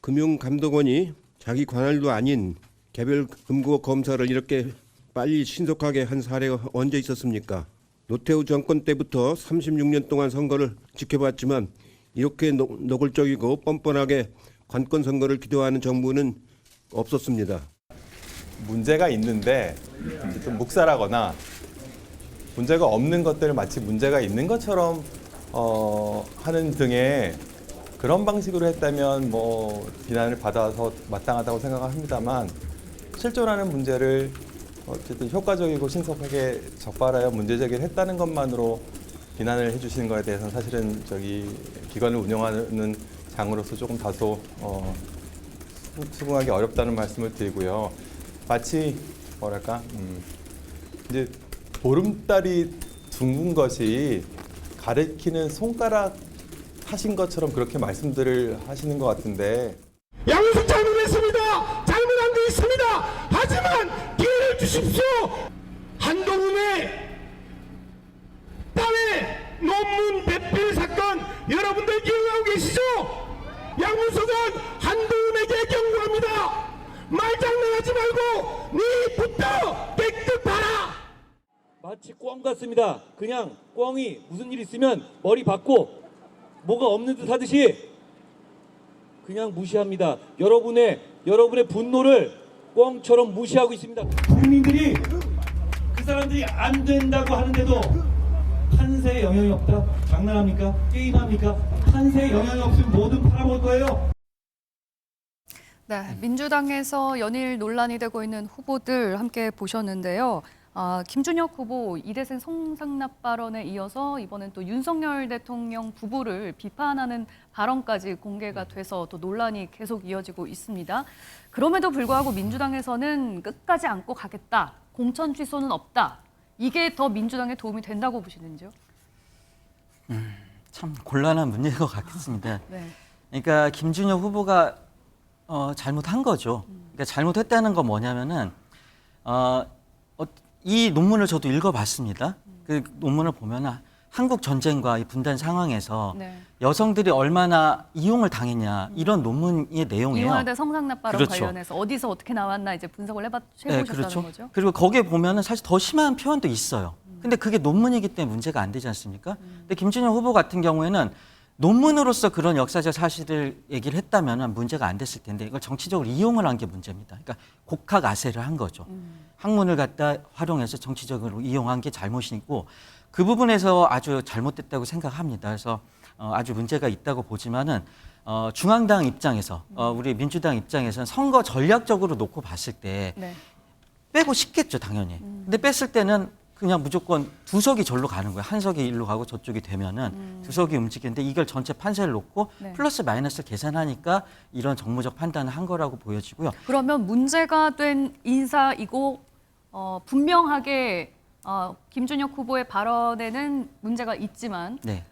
금융감독원이 자기 관할도 아닌 개별 금고 검사를 이렇게 빨리 신속하게 한 사례가 언제 있었습니까? 노태우 정권 때부터 36년 동안 선거를 지켜봤지만 이렇게 노골적이고 뻔뻔하게 관권 선거를 기도하는 정부는 없었습니다. 문제가 있는데 좀 묵살하거나 문제가 없는 것들을 마치 문제가 있는 것처럼 하는 등의 그런 방식으로 했다면 뭐 비난을 받아서 마땅하다고 생각합니다만 실존하는 문제를 어쨌든 효과적이고 신속하게 적발하여 문제 제기를 했다는 것만으로 비난을 해주시는 것에 대해서는 사실은 기관을 운영하는 장으로서 조금 다소 수긍하기 어렵다는 말씀을 드리고요. 마치 이제 보름달이 둥근 것이 가리키는 손가락 하신 것처럼 그렇게 말씀들을 하시는 것 같은데. 양승 잘못했습니다. 잘못한 게 있습니다. 하지만 기회를 주십시오. 한동훈의 딸의 논문 배필 사건 여러분들 기억하고 계시죠? 양문석은 한동훈에게 경고합니다. 말장난하지 말고 네 붓도 깨끗 봐라. 마치 꿩 같습니다. 그냥 꿩이 무슨 일 있으면 머리 박고 뭐가 없는 듯 하듯이 그냥 무시합니다. 여러분의 분노를 꿩처럼 무시하고 있습니다. 국민들이 그 사람들이 안 된다고 하는데도 판세에 영향이 없다? 장난합니까? 게임합니까? 판세에 영향이 없으면 뭐든 팔아먹을 거예요. 네, 민주당에서 연일 논란이 되고 있는 후보들 함께 보셨는데요. 김준혁 후보 이대생 성상납 발언에 이어서 이번엔 또 윤석열 대통령 부부를 비판하는 발언까지 공개가 돼서 또 논란이 계속 이어지고 있습니다. 그럼에도 불구하고 민주당에서는 끝까지 안고 가겠다, 공천 취소는 없다. 이게 더 민주당에 도움이 된다고 보시는지요? 참 곤란한 문제인 것 같습니다. 네. 그러니까 김준혁 후보가 잘못한 거죠. 그러니까 잘못했다는 건 뭐냐면은 이 논문을 저도 읽어봤습니다. 그 논문을 보면은 한국 전쟁과 이 분단 상황에서 네. 여성들이 얼마나 이용을 당했냐 이런 논문의 내용이에요. 이화여대 성상납 발언 그렇죠. 관련해서 어디서 어떻게 나왔나 이제 분석을 해보셨다는 네, 그렇죠. 거죠? 그리고 거기에 보면은 사실 더 심한 표현도 있어요. 근데 그게 논문이기 때문에 문제가 안 되지 않습니까? 근데 김준영 후보 같은 경우에는 논문으로서 그런 역사적 사실을 얘기를 했다면 문제가 안 됐을 텐데 이걸 정치적으로 이용을 한 게 문제입니다. 그러니까 곡학아세를 한 거죠. 학문을 갖다 활용해서 정치적으로 이용한 게 잘못이고 그 부분에서 아주 잘못됐다고 생각합니다. 그래서 아주 문제가 있다고 보지만은 중앙당 입장에서 우리 민주당 입장에서는 선거 전략적으로 놓고 봤을 때 네. 빼고 싶겠죠, 당연히. 근데 뺐을 때는 그냥 무조건 두 석이 절로 가는 거예요. 한 석이 일로 가고 저쪽이 되면은 두 석이 움직이는데 이걸 전체 판세를 놓고 네. 플러스 마이너스를 계산하니까 이런 정무적 판단을 한 거라고 보여지고요. 그러면 문제가 된 인사이고 분명하게 김준혁 후보의 발언에는 문제가 있지만 네.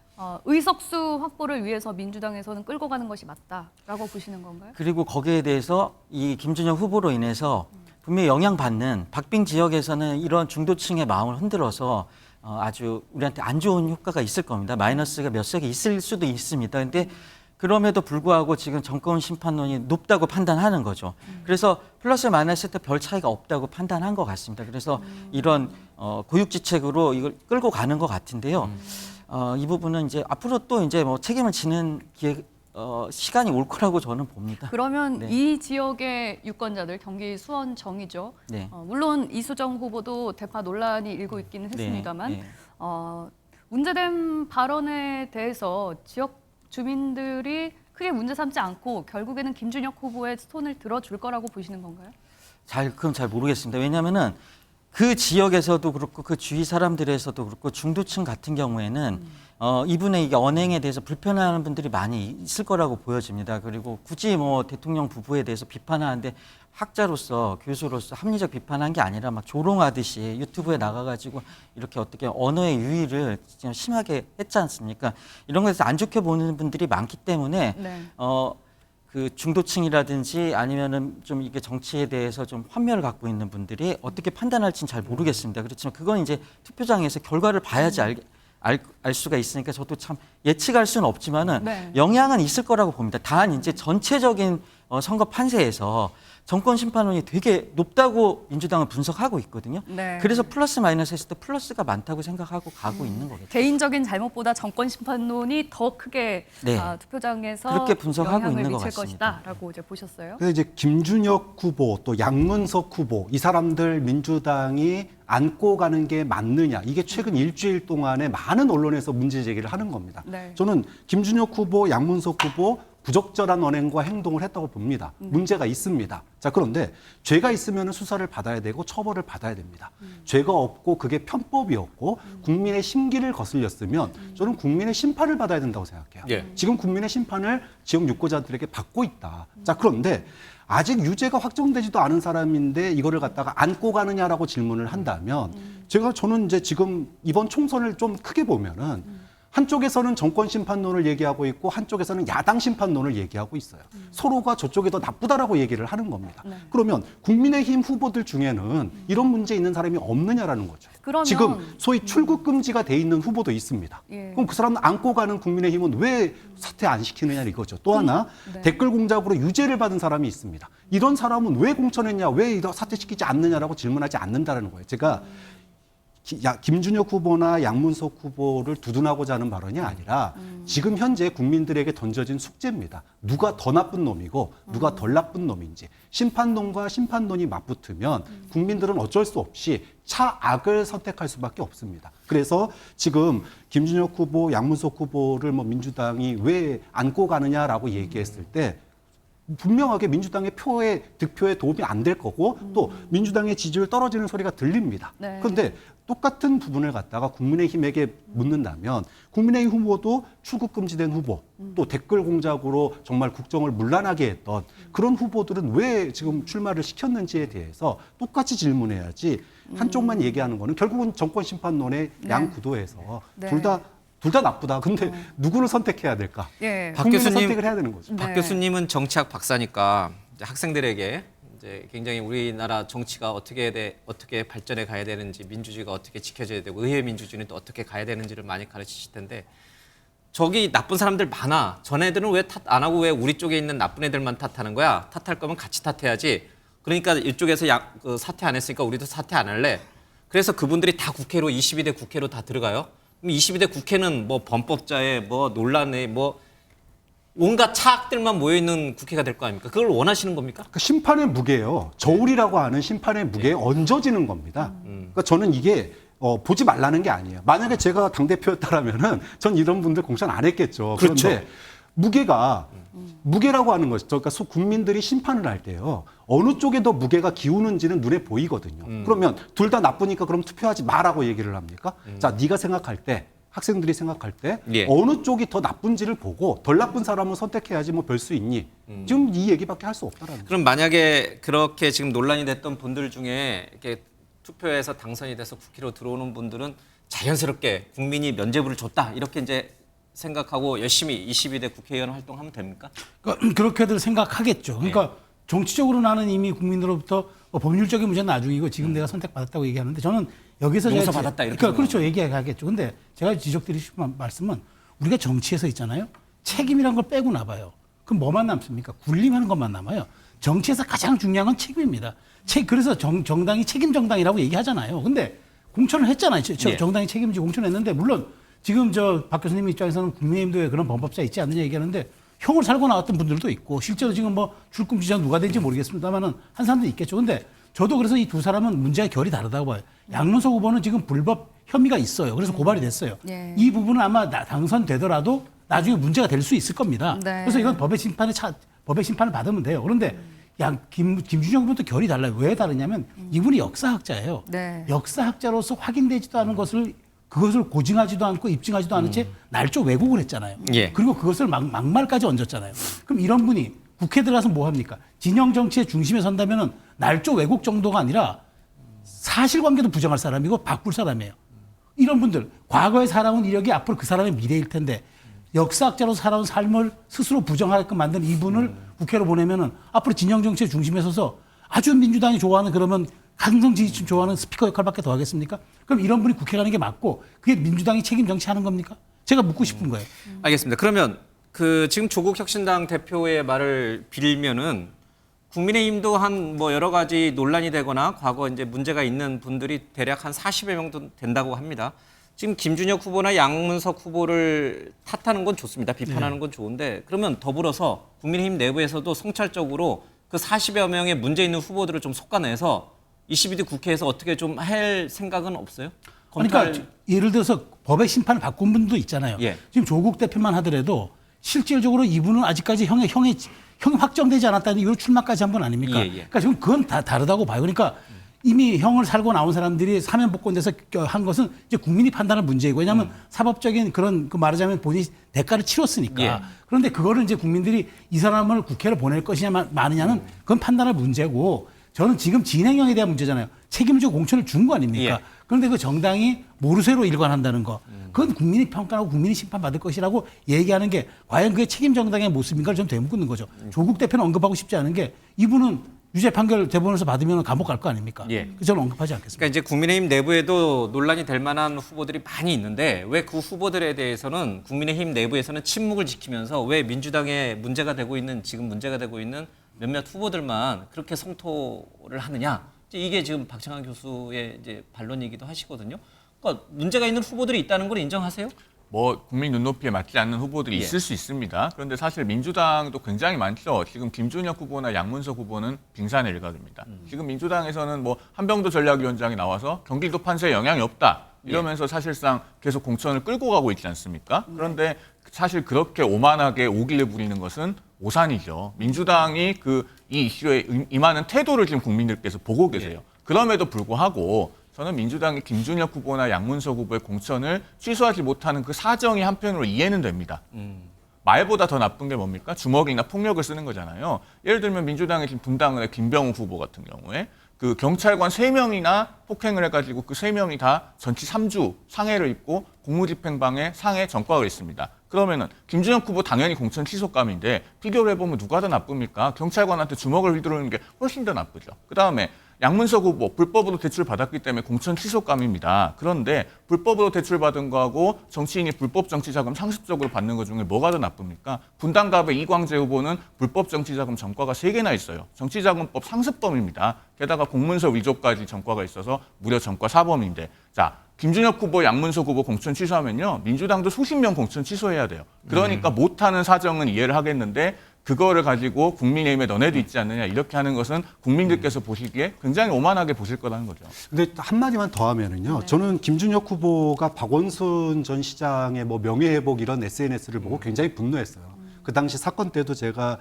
의석수 확보를 위해서 민주당에서는 끌고 가는 것이 맞다라고 보시는 건가요? 그리고 거기에 대해서 이 김준영 후보로 인해서 분명히 영향받는 박빙 지역에서는 이런 중도층의 마음을 흔들어서 아주 우리한테 안 좋은 효과가 있을 겁니다. 마이너스가 몇 석이 있을 수도 있습니다. 근데 그럼에도 불구하고 지금 정권 심판론이 높다고 판단하는 거죠. 그래서 플러스 마이너스 때 별 차이가 없다고 판단한 것 같습니다. 그래서 이런 고육지책으로 이걸 끌고 가는 것 같은데요. 이 부분은 이제 앞으로 또 이제 뭐 책임을 지는 시간이 올 거라고 저는 봅니다. 그러면 네. 이 지역의 유권자들, 경기 수원정이죠. 네. 물론 이수정 후보도 대파 논란이 일고 있기는 했습니다만 네. 문제된 발언에 대해서 지역 주민들이 크게 문제 삼지 않고 결국에는 김준혁 후보의 손을 들어줄 거라고 보시는 건가요? 그럼 잘 모르겠습니다. 왜냐하면은 그 지역에서도 그렇고 그 주위 사람들에서도 그렇고 중도층 같은 경우에는 이분의 이게 언행에 대해서 불편해하는 분들이 많이 있을 거라고 보여집니다. 그리고 굳이 뭐 대통령 부부에 대해서 비판하는데 학자로서 교수로서 합리적 비판한 게 아니라 막 조롱하듯이 유튜브에 나가가지고 이렇게 어떻게 언어의 유의를 진짜 심하게 했지 않습니까? 이런 것에서 안 좋게 보는 분들이 많기 때문에 네. 그 중도층이라든지 아니면은 좀 이게 정치에 대해서 좀 환멸을 갖고 있는 분들이 어떻게 판단할지는 잘 모르겠습니다. 그렇지만 그건 이제 투표장에서 결과를 봐야지 알 수가 있으니까 저도 참 예측할 수는 없지만은 네. 영향은 있을 거라고 봅니다. 단 이제 전체적인 선거 판세에서 정권 심판론이 되게 높다고 민주당은 분석하고 있거든요. 네. 그래서 플러스 마이너스 했을 때 플러스가 많다고 생각하고 가고 있는 거겠죠. 개인적인 잘못보다 정권 심판론이 더 크게 네. 투표장에서 그렇게 분석하고 영향을 있는 것 미칠 같습니다. 것이다라고 이제 보셨어요. 그래서 이제 김준혁 후보 또 양문석 후보 이 사람들 민주당이 안고 가는 게 맞느냐 이게 최근 일주일 동안에 많은 언론에서 문제 제기를 하는 겁니다. 네. 저는 김준혁 후보, 양문석 후보 부적절한 언행과 행동을 했다고 봅니다. 문제가 있습니다. 자, 그런데 죄가 있으면 수사를 받아야 되고 처벌을 받아야 됩니다. 죄가 없고 그게 편법이었고 국민의 심기를 거슬렸으면 저는 국민의 심판을 받아야 된다고 생각해요. 예. 지금 국민의 심판을 지역 유권자들에게 받고 있다. 자, 그런데 아직 유죄가 확정되지도 않은 사람인데 이거를 갖다가 안고 가느냐라고 질문을 한다면 저는 이제 지금 이번 총선을 좀 크게 보면은 한쪽에서는 정권 심판론을 얘기하고 있고 한쪽에서는 야당 심판론을 얘기하고 있어요. 서로가 저쪽이 더 나쁘다라고 얘기를 하는 겁니다. 그러면 국민의힘 후보들 중에는 이런 문제 있는 사람이 없느냐라는 거죠. 그러면 지금 소위 출국 금지가 돼 있는 후보도 있습니다. 예. 그럼 그 사람 안고 가는 국민의힘은 왜 사퇴 안 시키느냐 이거죠. 또 하나 네. 댓글 공작으로 유죄를 받은 사람이 있습니다. 이런 사람은 왜 공천했냐, 왜 사퇴시키지 않느냐라고 질문하지 않는다라는 거예요. 제가 김준혁 후보나 양문석 후보를 두둔하고자 하는 발언이 아니라 지금 현재 국민들에게 던져진 숙제입니다. 누가 더 나쁜 놈이고 누가 덜 나쁜 놈인지 심판론과 심판론이 맞붙으면 국민들은 어쩔 수 없이 차악을 선택할 수밖에 없습니다. 그래서 지금 김준혁 후보, 양문석 후보를 민주당이 왜 안고 가느냐라고 얘기했을 때 분명하게 민주당의 득표에 도움이 안 될 거고 또 민주당의 지지율 떨어지는 소리가 들립니다. 네. 그런데 똑같은 부분을 갖다가 국민의힘에게 묻는다면 국민의힘 후보도 출국 금지된 후보 또 댓글 공작으로 정말 국정을 문란하게 했던 그런 후보들은 왜 지금 출마를 시켰는지에 대해서 똑같이 질문해야지 한쪽만 얘기하는 거는 결국은 정권 심판론의 양구도에서 네. 둘 다 나쁘다. 근데 누구를 선택해야 될까? 예. 박 국민의 교수님, 선택을 해야 되는 거죠. 박 네. 교수님은 정치학 박사니까 이제 학생들에게 이제 굉장히 우리나라 정치가 어떻게 발전해 가야 되는지, 민주주의가 어떻게 지켜져야 되고 의회 민주주의는 또 어떻게 가야 되는지를 많이 가르치실 텐데 저기 나쁜 사람들 많아. 전애들은 왜 탓 안 하고 왜 우리 쪽에 있는 나쁜 애들만 탓하는 거야? 탓할 거면 같이 탓해야지. 그러니까 이쪽에서 사퇴 안 했으니까 우리도 사퇴 안 할래. 그래서 그분들이 다 국회로 22대 국회로 다 들어가요. 그럼 22대 국회는 뭐 범법자에 뭐 논란에 뭐 온갖 차악들만 모여 있는 국회가 될 거 아닙니까? 그걸 원하시는 겁니까? 그 심판의 무게요. 저울이라고 하는 심판의 무게에 얹어지는 겁니다. 그러니까 저는 이게 보지 말라는 게 아니에요. 만약에 제가 당대표였다라면은 전 이런 분들 공천 안 했겠죠. 그렇죠. 그런데 무게라고 하는 것이죠. 그러니까 국민들이 심판을 할 때요. 어느 쪽에 더 무게가 기우는지는 눈에 보이거든요. 그러면 둘 다 나쁘니까 그럼 투표하지 마라고 얘기를 합니까? 자, 네가 생각할 때 학생들이 생각할 때 예. 어느 쪽이 더 나쁜지를 보고 덜 나쁜 사람은 선택해야지 뭐 별 수 있니? 지금 이 얘기밖에 할 수 없다라는 거죠. 그럼 만약에 그렇게 지금 논란이 됐던 분들 중에 이렇게 투표해서 당선이 돼서 국회로 들어오는 분들은 자연스럽게 국민이 면죄부를 줬다 이렇게 이제 생각하고 열심히 22대 국회의원 활동하면 됩니까? 그러니까 그렇게들 생각하겠죠. 그러니까 정치적으로 나는 이미 국민으로부터 법률적인 문제는 나중이고 지금 내가 선택받았다고 얘기하는데 저는 여기서 용서받았다 이렇게 그러니까 그렇죠. 얘기하겠죠. 근데 제가 지적드리고 싶은 말씀은 우리가 정치에서 있잖아요. 책임이란 걸 빼고 나봐요. 그럼 뭐만 남습니까? 군림하는 것만 남아요. 정치에서 가장 중요한 건 책임입니다. 그래서 정당이 책임 정당이라고 얘기하잖아요. 근데 공천을 했잖아요. 예. 정당이 책임지고 공천했는데 물론 지금 박 교수님 입장에서는 국민의힘도 그런 범법자 있지 않느냐 얘기하는데 형을 살고 나왔던 분들도 있고 실제로 지금 뭐 출금지자 누가 된지 모르겠습니다만은 한 사람도 있겠죠. 근데 저도 그래서 이 두 사람은 문제가 결이 다르다고 봐요. 양문석 후보는 지금 불법 혐의가 있어요. 그래서 고발이 됐어요. 예. 이 부분은 아마 당선되더라도 나중에 문제가 될 수 있을 겁니다. 네. 그래서 이건 법의 심판을 받으면 돼요. 그런데 김준영 후보도 결이 달라요. 왜 다르냐면 이분이 역사학자예요. 네. 역사학자로서 확인되지도 않은 그것을 고증하지도 않고 입증하지도 않은 채 날조 왜곡을 했잖아요. 예. 그리고 그것을 막말까지 얹었잖아요. 그럼 이런 분이 국회 들어가서 뭐 합니까? 진영 정치의 중심에 선다면은 날조 왜곡 정도가 아니라 사실관계도 부정할 사람이고 바꿀 사람이에요. 이런 분들 과거에 살아온 이력이 앞으로 그 사람의 미래일 텐데 역사학자로 살아온 삶을 스스로 부정하게끔 만든 이분을 국회로 보내면은 앞으로 진영 정치의 중심에 서서 아주 민주당이 좋아하는 그러면 강성 지지층 좋아하는 스피커 역할밖에 더 하겠습니까? 그럼 이런 분이 국회 가는 게 맞고 그게 민주당이 책임 정치하는 겁니까? 제가 묻고 싶은 거예요. 알겠습니다. 그러면 그 지금 조국 혁신당 대표의 말을 빌면은 국민의힘도 한 뭐 여러 가지 논란이 되거나 과거 이제 문제가 있는 분들이 대략 한 40여 명도 된다고 합니다. 지금 김준혁 후보나 양문석 후보를 탓하는 건 좋습니다. 비판하는 건 좋은데 그러면 더불어서 국민의힘 내부에서도 성찰적으로 그 40여 명의 문제 있는 후보들을 좀 솎아내서 22대 국회에서 어떻게 좀 할 생각은 없어요? 그러니까 예를 들어서 법의 심판을 바꾼 분도 있잖아요. 예. 지금 조국 대표만 하더라도 실질적으로 이분은 아직까지 형이 확정되지 않았다는 이유로 출마까지 한 분 아닙니까? 예, 예. 그러니까 지금 그건 다 다르다고 봐요. 그러니까 이미 형을 살고 나온 사람들이 사면 복권돼서 한 것은 이제 국민이 판단할 문제이고, 왜냐하면 사법적인 그런 그 말하자면 본인이 대가를 치렀으니까. 예. 그런데 그거를 이제 국민들이 이 사람을 국회로 보낼 것이냐 마느냐는 그건 판단할 문제고, 저는 지금 진행형에 대한 문제잖아요. 책임지고 공천을 준 거 아닙니까? 예. 그런데 그 정당이 모르쇠로 일관한다는 거, 그건 국민이 평가하고 국민이 심판받을 것이라고 얘기하는 게 과연 그게 책임 정당의 모습인가를 좀 되묻는 거죠. 조국 대표는 언급하고 싶지 않은 게 이분은 유죄 판결 대법원에서 받으면 감옥 갈 거 아닙니까? 예. 그래서 저는 언급하지 않겠습니다. 그러니까 이제 국민의힘 내부에도 논란이 될 만한 후보들이 많이 있는데 왜 그 후보들에 대해서는 국민의힘 내부에서는 침묵을 지키면서 왜 민주당에 문제가 되고 있는 지금 문제가 되고 있는 몇몇 후보들만 그렇게 성토를 하느냐? 이게 지금 박창환 교수의 이제 반론이기도 하시거든요. 그러니까 문제가 있는 후보들이 있다는 걸 인정하세요? 뭐 국민 눈높이에 맞지 않는 후보들이 예. 있을 수 있습니다. 그런데 사실 민주당도 굉장히 많죠. 지금 김준혁 후보나 양문석 후보는 빙산의 일각입니다. 지금 민주당에서는 뭐 한병도 전략위원장이 나와서 경기도 판세에 영향이 없다 이러면서 사실상 계속 공천을 끌고 가고 있지 않습니까? 그런데 사실 그렇게 오만하게 오기를 부리는 것은 오산이죠. 민주당이 이 이슈에 임하는 태도를 지금 국민들께서 보고 계세요. 그럼에도 불구하고 저는 민주당이 김준혁 후보나 양문석 후보의 공천을 취소하지 못하는 그 사정이 한편으로 이해는 됩니다. 말보다 더 나쁜 게 뭡니까? 주먹이나 폭력을 쓰는 거잖아요. 예를 들면 민주당의 지금 분당의 김병욱 후보 같은 경우에 그 경찰관 3명이나 폭행을 해가지고 그 3명이 다 전치 3주 상해를 입고 공무집행방해 상해 전과가 있습니다. 그러면은 김준혁 후보 당연히 공천 취소감인데 비교를 해보면 누가 더 나쁩니까? 경찰관한테 주먹을 휘두르는 게 훨씬 더 나쁘죠. 그다음에 양문석 후보 불법으로 대출받았기 때문에 공천 취소감입니다. 그런데 불법으로 대출받은 거하고 정치인이 불법 정치자금 상습적으로 받는 것 중에 뭐가 더 나쁩니까? 분당갑의 이광재 후보는 불법 정치자금 전과가 3개나 있어요. 정치자금법 상습범입니다. 게다가 공문서 위조까지 전과가 있어서 무려 전과 4범인데 자 김준혁 후보, 양문석 후보 공천 취소하면요. 민주당도 수십 명 공천 취소해야 돼요. 그러니까 못하는 사정은 이해를 하겠는데 그거를 가지고 국민의힘에 너네도 있지 않느냐 이렇게 하는 것은 국민들께서 보시기에 굉장히 오만하게 보실 거라는 거죠. 근데 한마디만 더 하면은요. 저는 김준혁 후보가 박원순 전 시장의 뭐 명예회복 이런 SNS를 보고 굉장히 분노했어요. 그 당시 사건 때도 제가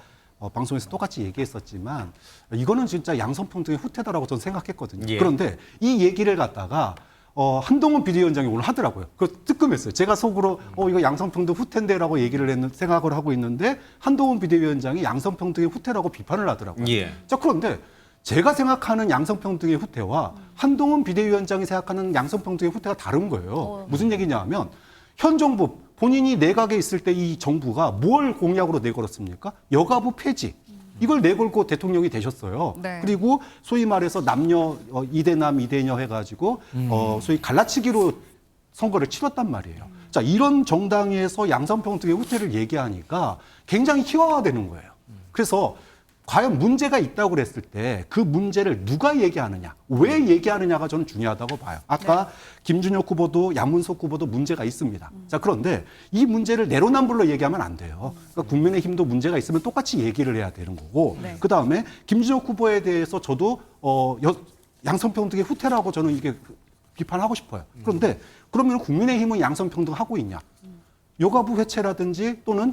방송에서 똑같이 얘기했었지만 이거는 진짜 양성평등의 후퇴다라고 저는 생각했거든요. 예. 그런데 이 얘기를 갖다가 한동훈 비대위원장이 오늘 하더라고요. 그거 뜨끔했어요. 제가 속으로 이거 양성평등 후퇴인데라고 생각을 하고 있는데 한동훈 비대위원장이 양성평등의 후퇴라고 비판을 하더라고요. 예. 자, 그런데 제가 생각하는 양성평등의 후퇴와 한동훈 비대위원장이 생각하는 양성평등의 후퇴가 다른 거예요. 무슨 얘기냐 하면 현 정부 본인이 내각에 있을 때 이 정부가 뭘 공약으로 내걸었습니까? 여가부 폐지. 이걸 내걸고 대통령이 되셨어요. 네. 그리고 소위 말해서 남녀 2대남 2대녀 해가지고 소위 갈라치기로 선거를 치렀단 말이에요. 자, 이런 정당에서 양성평등의 후퇴를 얘기하니까 굉장히 희화화되는 거예요. 그래서 과연 문제가 있다고 그랬을 때 그 문제를 누가 얘기하느냐, 왜 얘기하느냐가 저는 중요하다고 봐요. 아까 김준혁 후보도 양문석 후보도 문제가 있습니다. 자, 그런데 이 문제를 내로남불로 얘기하면 안 돼요. 그러니까 국민의힘도 문제가 있으면 똑같이 얘기를 해야 되는 거고, 네. 그다음에 김준혁 후보에 대해서 저도 양성평등의 후퇴라고 저는 이게 비판하고 싶어요. 그런데 그러면 국민의힘은 양성평등 하고 있냐? 여가부 회체라든지 또는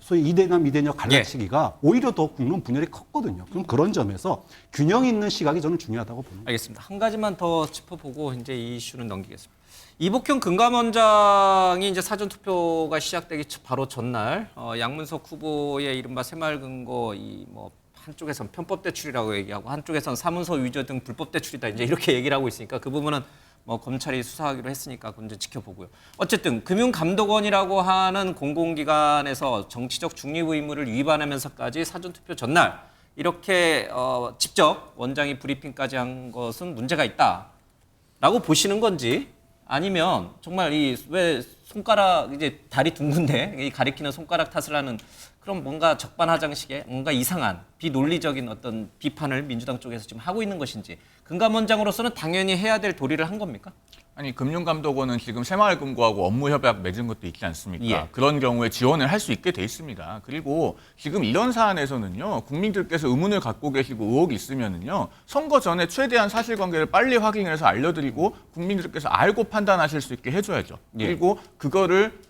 소위 2대남 2대녀 갈라치기가 오히려 더 국론 분열이 컸거든요. 그럼 그런 점에서 균형 있는 시각이 저는 중요하다고 봅니다. 알겠습니다. 한 가지만 더 짚어보고 이제 이 이슈는 넘기겠습니다. 이복형 금감원장이 이제 사전 투표가 시작되기 바로 전날 양문석 후보의 이른바 새마을금고 뭐 한쪽에선 편법 대출이라고 얘기하고 한쪽에선 사문서 위조 등 불법 대출이다 이제 이렇게 얘기를 하고 있으니까 그 부분은 뭐 검찰이 수사하기로 했으니까 그건 이제 지켜보고요. 어쨌든 금융감독원이라고 하는 공공기관에서 정치적 중립 의무를 위반하면서까지 사전투표 전날 이렇게 직접 원장이 브리핑까지 한 것은 문제가 있다라고 보시는 건지 아니면 정말 왜 손가락 이제 다리 둥근데 이 가리키는 손가락 탓을 하는 그런 뭔가 적반하장식의 뭔가 이상한 비논리적인 어떤 비판을 민주당 쪽에서 지금 하고 있는 것인지 금감원장으로서는 당연히 해야 될 도리를 한 겁니까? 아니 금융감독원은 지금 새마을금고하고 업무 협약 맺은 것도 있지 않습니까? 예. 그런 경우에 지원을 할 수 있게 돼 있습니다. 그리고 지금 이런 사안에서는요, 국민들께서 의문을 갖고 계시고 의혹이 있으면은요, 선거 전에 최대한 사실관계를 빨리 확인해서 알려드리고 국민들께서 알고 판단하실 수 있게 해줘야죠. 예. 그리고 그거를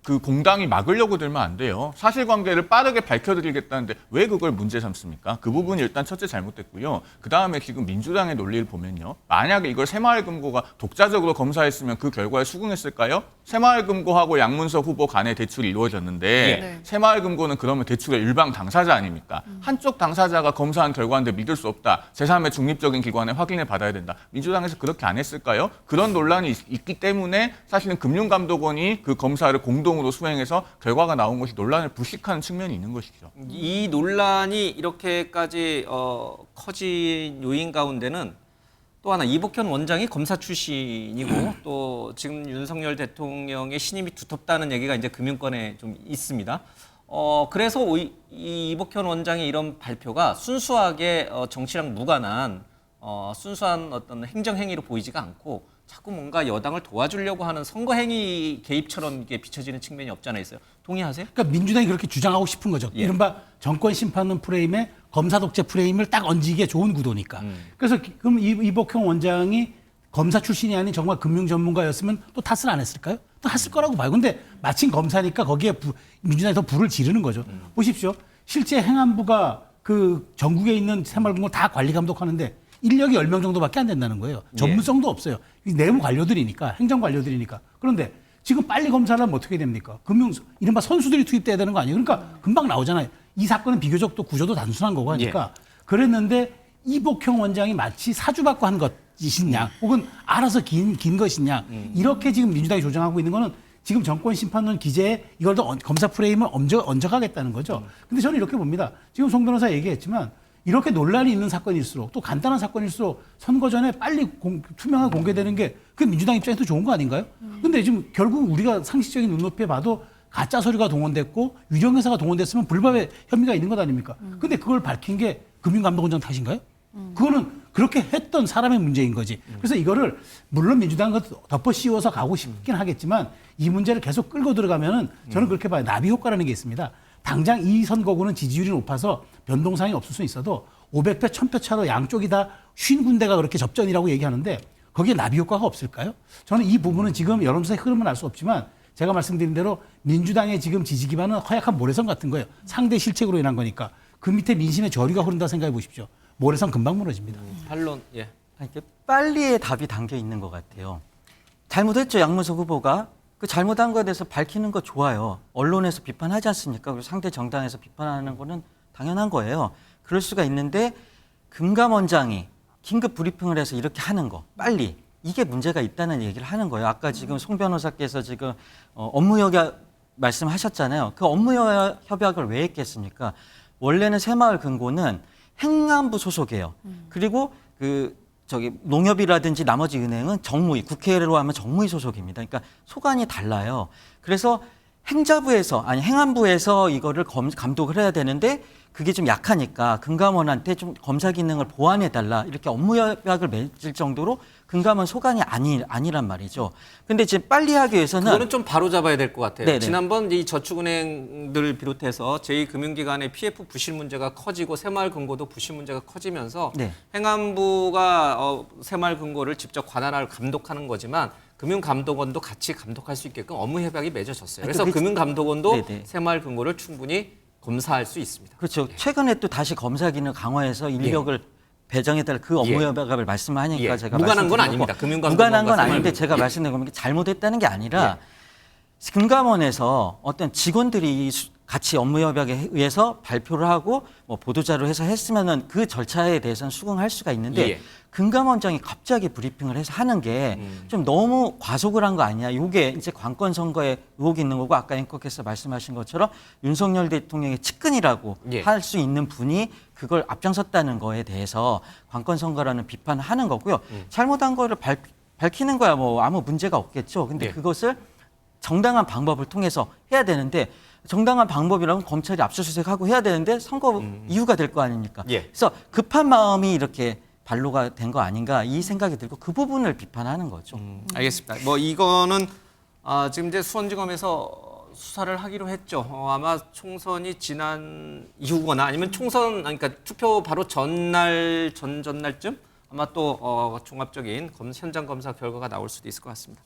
그 공당이 막으려고 들면 안 돼요. 사실관계를 빠르게 밝혀드리겠다는데 왜 그걸 문제 삼습니까? 그 부분이 일단 첫째 잘못됐고요. 그다음에 지금 민주당의 논리를 보면요. 만약에 이걸 새마을금고가 독자적으로 검사했으면 그 결과에 수긍했을까요? 새마을금고하고 양문석 후보 간의 대출이 이루어졌는데 네. 새마을금고는 그러면 대출의 일방 당사자 아닙니까? 한쪽 당사자가 검사한 결과인데 믿을 수 없다. 제3의 중립적인 기관에 확인을 받아야 된다. 민주당에서 그렇게 안 했을까요? 그런 논란이 있기 때문에 사실은 금융감독원이 그 검사를 공동으로 수행해서 결과가 나온 것이 논란을 불식하는 측면이 있는 것이죠. 이 논란이 이렇게까지 커진 요인 가운데는 또 하나 이복현 원장이 검사 출신이고 또 지금 윤석열 대통령의 신임이 두텁다는 얘기가 이제 금융권에 좀 있습니다. 그래서 이 이복현 원장의 이런 발표가 순수하게 정치랑 무관한 순수한 어떤 행정행위로 보이지가 않고 자꾸 뭔가 여당을 도와주려고 하는 선거행위 개입처럼 이게 비춰지는 측면이 없지 않아 있어요. 동의하세요? 그러니까 민주당이 그렇게 주장하고 싶은 거죠. 예. 이른바 정권 심판론 프레임에 검사 독재 프레임을 딱 얹기에 좋은 구도니까. 그래서 그럼 이복형 원장이 검사 출신이 아닌 정말 금융 전문가였으면 또 탓을 안 했을까요? 또 했을 거라고 봐요. 근데 마침 검사니까 거기에 민주당이 더 불을 지르는 거죠. 보십시오. 실제 행안부가 그 전국에 있는 새마을금고 다 관리 감독하는데 인력이 10명 정도밖에 안 된다는 거예요. 전문성도 없어요. 이 내무 관료들이니까, 행정 관료들이니까. 그런데 지금 빨리 검사를 하면 어떻게 됩니까? 이른바 선수들이 투입돼야 되는 거 아니에요? 그러니까 금방 나오잖아요. 이 사건은 비교적 또 구조도 단순한 거고 하니까. 그랬는데 이복형 원장이 마치 사주받고 한 것이냐, 혹은 알아서 긴 것이냐, 이렇게 지금 민주당이 조장하고 있는 거는 지금 정권 심판론 기재에 이걸 더 검사 프레임을 얹어가겠다는 거죠. 근데 저는 이렇게 봅니다. 지금 송 변호사 얘기했지만 이렇게 논란이 있는 사건일수록 또 간단한 사건일수록 선거 전에 빨리 투명하게 공개되는 게 그 민주당 입장에서 좋은 거 아닌가요? 근데 지금 결국 우리가 상식적인 눈높이에 봐도 가짜 서류가 동원됐고 유령회사가 동원됐으면 불법의 혐의가 있는 것 아닙니까? 근데 그걸 밝힌 게 금융감독원장 탓인가요? 그거는 그렇게 했던 사람의 문제인 거지. 그래서 이거를 물론 민주당은 덮어 씌워서 가고 싶긴 하겠지만 이 문제를 계속 끌고 들어가면은 저는 그렇게 봐요. 나비 효과라는 게 있습니다. 당장 이 선거구는 지지율이 높아서 변동사항이 없을 수 있어도 500표, 1000표 차로 양쪽이 다 50군데가 그렇게 접전이라고 얘기하는데 거기에 나비 효과가 없을까요? 저는 이 부분은 지금 여론조사의 흐름은 알 수 없지만 제가 말씀드린 대로 민주당의 지금 지지 기반은 허약한 모래성 같은 거예요. 상대 실책으로 인한 거니까. 그 밑에 민심의 저류가 흐른다 생각해 보십시오. 모래성 금방 무너집니다. 반론, 예. 이렇게 빨리의 답이 담겨 있는 것 같아요. 잘못했죠, 양문석 후보가. 그 잘못한 거에 대해서 밝히는 거 좋아요. 언론에서 비판하지 않습니까? 그리고 상대 정당에서 비판하는 거는 당연한 거예요. 그럴 수가 있는데 금감원장이 긴급 브리핑을 해서 이렇게 하는 거, 빨리. 이게 문제가 있다는 얘기를 하는 거예요. 아까 지금 송 변호사께서 지금 업무 협약 말씀하셨잖아요. 그 업무 협약을 왜 했겠습니까? 원래는 새마을금고는 행안부 소속이에요. 그리고 농협이라든지 나머지 은행은 정무위, 국회로 하면 정무위 소속입니다. 그러니까 소관이 달라요. 그래서 행안부에서 이거를 감독을 해야 되는데 그게 좀 약하니까 금감원한테 좀 검사 기능을 보완해달라 이렇게 업무 협약을 맺을 정도로 금감원 소관이 아니란 말이죠. 근데 지금 빨리 하기 위해서는 그거는 좀 바로 잡아야 될 것 같아요. 네네. 지난번 이 저축은행들을 비롯해서 제2금융기관의 PF 부실 문제가 커지고 새마을금고도 부실 문제가 커지면서 네. 행안부가 새마을금고를 직접 관할하고 감독하는 거지만 금융감독원도 같이 감독할 수 있게끔 업무 협약이 맺어졌어요. 그래서 금융감독원도 네네. 새마을금고를 충분히 검사할 수 있습니다. 그렇죠. 최근에 또 다시 검사 기능 강화해서 인력을 배정해달라 그 업무 협약을 말씀을 하니까 예. 제가 무관한 건 말씀드린 아닙니다. 거고. 금융감독원과 무관한 건 아닌데 새마을금고. 제가 말씀드린 건 잘못했다는 게 아니라 금감원에서 어떤 직원들이 같이 업무 협약에 의해서 발표를 하고 뭐 보도자료 해서 했으면은 그 절차에 대해서는 수긍할 수가 있는데 예. 금감원장이 갑자기 브리핑을 해서 하는 게 좀 너무 과속을 한 거 아니냐. 이게 이제 관건 선거에 의혹이 있는 거고 아까 앵커께서 말씀하신 것처럼 윤석열 대통령의 측근이라고 예. 할 수 있는 분이 그걸 앞장섰다는 거에 대해서 관건 선거라는 비판을 하는 거고요. 잘못한 거를 밝히는 거야 뭐 아무 문제가 없겠죠. 근데 예. 그것을 정당한 방법을 통해서 해야 되는데 정당한 방법이라면 검찰이 압수수색하고 해야 되는데 선거 이유가 될 거 아닙니까? 예. 그래서 급한 마음이 이렇게 발로가 된 거 아닌가 이 생각이 들고 그 부분을 비판하는 거죠. 알겠습니다. 뭐 이거는 지금 이제 수원지검에서 수사를 하기로 했죠. 아마 총선이 지난 이후거나 아니면 총선 그러니까 투표 바로 전날 전전날쯤 아마 또 종합적인 현장 검사 결과가 나올 수도 있을 것 같습니다.